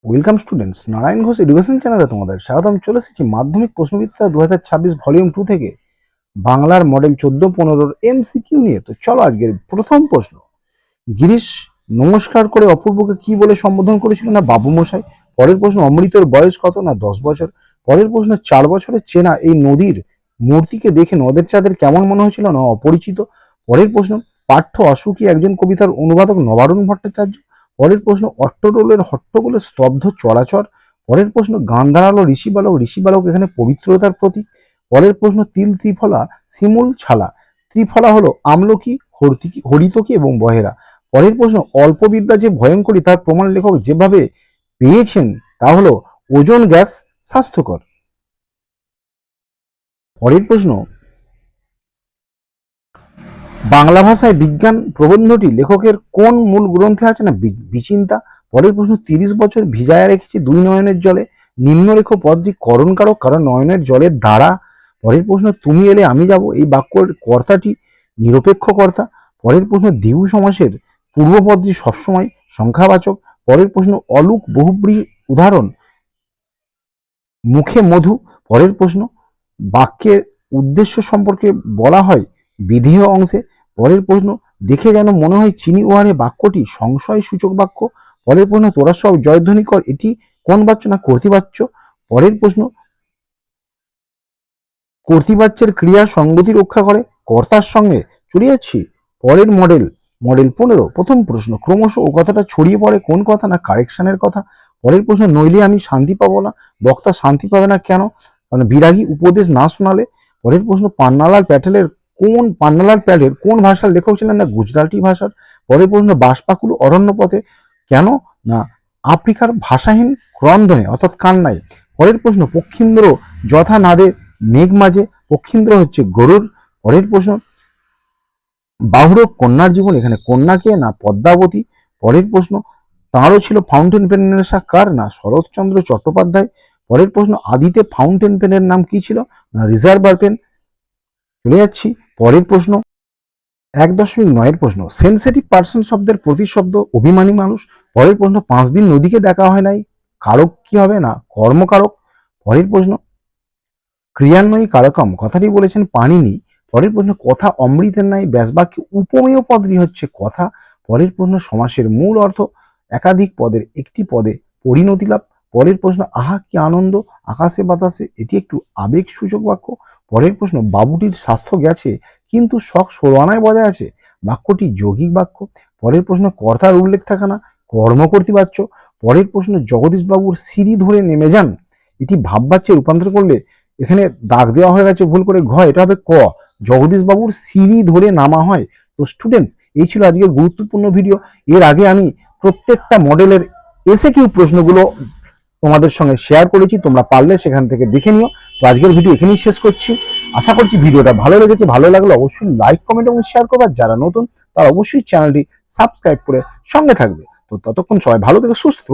Welcome students, Narayan Ghosh education চ্যানেলে তোমাদের স্বাগতম। চলে এসেছি মাধ্যমিক প্রশ্নবিদ্যা 2026 ভলিউম 2 থেকে বাংলার মডেল 14-15 এমসিকিউ নিয়ে। তো চলো আজকের প্রথম প্রশ্ন। গিরিশ নমস্কার করে অপূর্বকে কি বলে সম্বোধন করেছিল? না বাবু মশাই। পরের প্রশ্ন, অমৃতের বয়স কত? না 10 বছর। পরের প্রশ্ন, 4 বছরের চেনা এই নদীর মূর্তিকে দেখে নদের চাঁদের কেমন মনে হয়েছিল? না অপরিচিত। পরের প্রশ্ন, পাঠ্য অসুখী একজন কবিতার অনুবাদক নবারুণ ভট্টাচার্য। পরের প্রশ্ন, অট্টরোলের হট্টগোলে স্তব্ধ চরাচর। পরের প্রশ্ন, গান দাঁড়ালো ঋষিবালক, ঋষিবালক এখানে পবিত্রতার প্রতীক। পরের প্রশ্ন, তিল ত্রিফলা শিমুল ছালা। ত্রিফলা হলো আমলকি, হরিতকি এবং বহেরা। পরের প্রশ্ন, অল্প বিদ্যা যে ভয়ঙ্করী তার প্রমাণ লেখক যেভাবে পেয়েছেন তা হলো ওজোন গ্যাস স্বাস্থ্যকর। পরের প্রশ্ন, বাংলা ভাষায় বিজ্ঞান প্রবন্ধটি লেখকের কোন মূল গ্রন্থে আছে? না বিচিন্তা। পরের প্রশ্ন, 30 বছর ভিজায় রেখেছি দুই নয়নের জলে, নিম্নরেখ পদটি করণকারক কারণ নয়নের জলের ধারা। পরের প্রশ্ন, তুমি এলে আমি যাব এই বাক্যের কর্তাটি নিরপেক্ষ কর্তা। পরের প্রশ্ন, দ্বিগু সমাসের পূর্বপদটি সবসময় সংখ্যাবাচক। পরের প্রশ্ন, অলুক বহুব্রী উদাহরণ মুখে মধু। পরের প্রশ্ন, বাক্যের উদ্দেশ্য সম্পর্কে বলা হয় বিধেয় অংশে। পরের প্রশ্ন, দেখে যেন মনে হয় চিনি ওয়ারে বাক্যটি সংশয় সূচক বাক্য। পরের প্রশ্ন, তোরা সব জয়ধ্বনি কর এটি কোন বাচ্য? না কর্তৃবাচ্য। পরের প্রশ্ন, কর্তৃবাচ্যের ক্রিয়া সঙ্গতি রক্ষা করে কর্তার সঙ্গে। চলে যাচ্ছি পরের মডেল 15। প্রথম প্রশ্ন, ক্রমশ ও কথাটা ছড়িয়ে পড়ে কোন কথা? না কারেকশনের কথা। পরের প্রশ্ন, নইলে আমি শান্তি পাবো না, বক্তা শান্তি পাবে না কেন? কারণ বিরাগী উপদেশ না শোনালে। পরের প্রশ্ন, পান্নালাল প্যাটেলের কোন ভাষার লেখক ছিলেন? না গুজরাটি ভাষার। পরের প্রশ্ন, বাঁশপাকুড় অরণ্য পথে কেন? না আফ্রিকার ভাষাহীন ক্রন্দনে অর্থাৎ কান্নায়। পরের প্রশ্ন, পক্ষীন্দ্র যথা নাদে মেঘ মাঝে, পক্ষীন্দ্র হচ্ছে গরুর। পরের প্রশ্ন, বাহুরব কন্যার জীবন এখানে কন্যাকে না পদ্মাবতী। পরের প্রশ্ন, তাঁরও ছিল ফাউন্টেন পেনের নেশা কার? না শরৎচন্দ্র চট্টোপাধ্যায়। পরের প্রশ্ন, আদিতে ফাউন্টেন পেনের নাম কি ছিল? না রিজার্ভার পেন। চলে যাচ্ছি পরের প্রশ্ন 1.9 প্রশ্ন, সেন্সিটিভ পার্সন শব্দের প্রতিশব্দ অভিমানী মানুষ। পরের প্রশ্ন, 5 দিন নদীকে দেখা হয় নাই কারক কি হবে? না কর্মকারক। পরের প্রশ্ন, ক্রিয়ান্বয়ী কারকম কথাটি বলেছেন পাণিনি। পরের প্রশ্ন, কথা অমৃতের ন্যায় ব্যাসবাক্যে উপমেয় পদটি হচ্ছে কথা। পরের প্রশ্ন, সমাসের মূল অর্থ একাধিক পদের একটি পদে পরিণতি লাভ। পরের প্রশ্ন, আহা কি আনন্দ আকাশে বাতাসে এটি একটু আবেগ সূচক বাক্য। পরের প্রশ্ন, বাবুটির স্বাস্থ্য গেছে কিন্তু শখ 16 আনায় বজায় আছে বাক্যটি যৌগিক বাক্য। পরের প্রশ্ন, কর্তার উল্লেখ থাকে না কর্মকর্তৃবাচ্য। পরের প্রশ্ন, জগদীশ বাবুর সিঁড়ি ধরে নেমে যান এটি ভাববাচ্যে রূপান্তর করলে এখানে দাগ দেওয়া হয়ে গেছে ভুল করে, ঘ, এটা হবে ক, জগদীশ বাবুর সিঁড়ি ধরে নামা হয়। তো স্টুডেন্টস, এই ছিল আজকের গুরুত্বপূর্ণ ভিডিও। এর আগে আমি প্রত্যেকটা মডেলের এসএকিউ প্রশ্নগুলো তোমাদের সঙ্গে শেয়ার করেছি, তোমরা পারলে সেখান থেকে দেখে নিও। তো আজকের ভিডিও এখানেই শেষ করছি। আশা করছি ভিডিওটা ভালো লেগেছে। ভালো লাগলে অবশ্যই লাইক, কমেন্ট এবং শেয়ার করবে। যারা নতুন তারা অবশ্যই চ্যানেলটি সাবস্ক্রাইব করে সঙ্গে থাকবে। তো ততক্ষণ সবাই ভালো থেকে সুস্থ